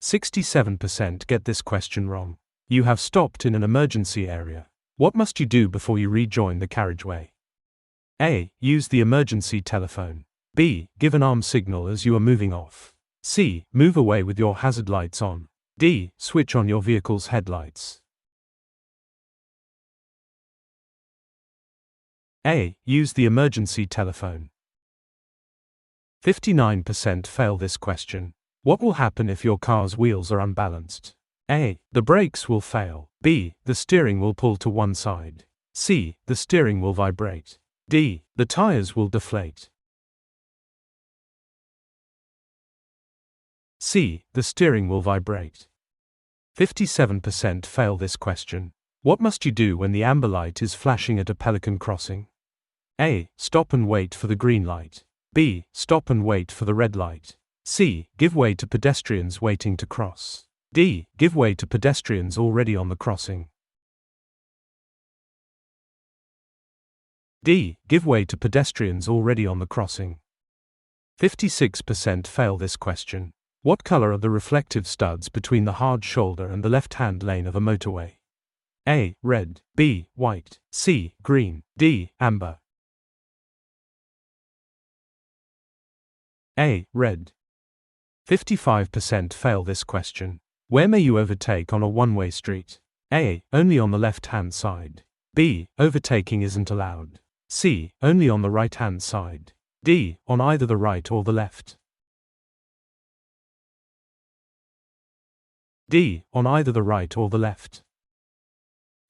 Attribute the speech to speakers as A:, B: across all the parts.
A: 67% get this question wrong. You have stopped in an emergency area. What must you do before you rejoin the carriageway? A. Use the emergency telephone. B. Give an arm signal as you are moving off. C. Move away with your hazard lights on. D. Switch on your vehicle's headlights. A. Use the emergency telephone. 59% fail this question. What will happen if your car's wheels are unbalanced? A. The brakes will fail. B. The steering will pull to one side. C. The steering will vibrate. D. The tires will deflate. C. The steering will vibrate. 57% fail this question. What must you do when the amber light is flashing at a pelican crossing? A. Stop and wait for the green light. B. Stop and wait for the red light. C. Give way to pedestrians waiting to cross. D. Give way to pedestrians already on the crossing. D. Give way to pedestrians already on the crossing. 56% fail this question. What color are the reflective studs between the hard shoulder and the left-hand lane of a motorway? A. Red. B. White. C. Green. D. Amber. A. Red. 55% fail this question. Where may you overtake on a one-way street? A. Only on the left-hand side. B. Overtaking isn't allowed. C. Only on the right-hand side. D. On either the right or the left. D. On either the right or the left.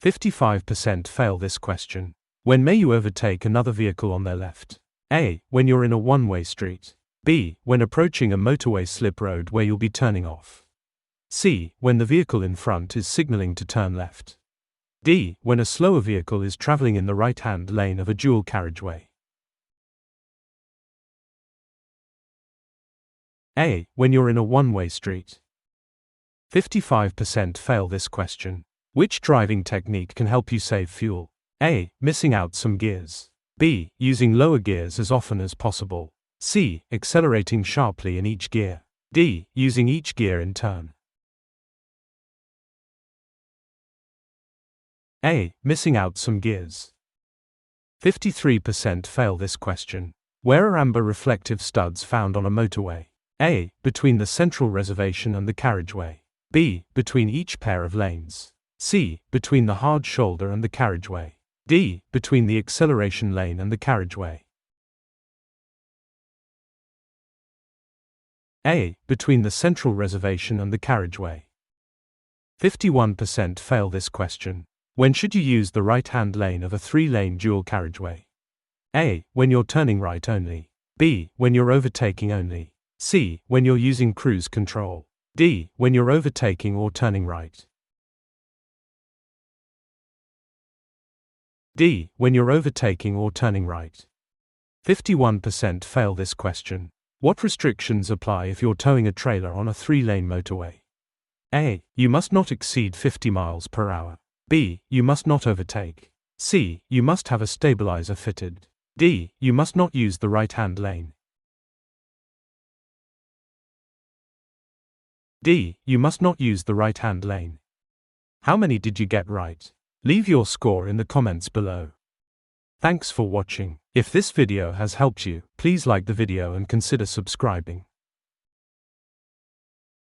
A: 55% fail this question. When may you overtake another vehicle on their left? A. When you're in a one-way street. B. When approaching a motorway slip road where you'll be turning off. C. When the vehicle in front is signaling to turn left. D. When a slower vehicle is traveling in the right-hand lane of a dual carriageway. A. When you're in a one-way street. 55% fail this question. Which driving technique can help you save fuel? A. Missing out some gears. B. Using lower gears as often as possible. C. Accelerating sharply in each gear. D. Using each gear in turn. A. Missing out some gears. 53% fail this question. Where are amber reflective studs found on a motorway? A. Between the central reservation and the carriageway. B. Between each pair of lanes. C. Between the hard shoulder and the carriageway. D. Between the acceleration lane and the carriageway. A. Between the central reservation and the carriageway. 51% fail this question. When should you use the right-hand lane of a three-lane dual carriageway? A. When you're turning right only. B. When you're overtaking only. C. When you're using cruise control. D. When you're overtaking or turning right. D. When you're overtaking or turning right. 51% fail this question. What restrictions apply if you're towing a trailer on a three-lane motorway? A. You must not exceed 50 miles per hour. B. You must not overtake. C. You must have a stabilizer fitted. D. You must not use the right-hand lane. D. You must not use the right-hand lane. How many did you get right? Leave your score in the comments below. Thanks for watching. If this video has helped you, please like the video and consider subscribing.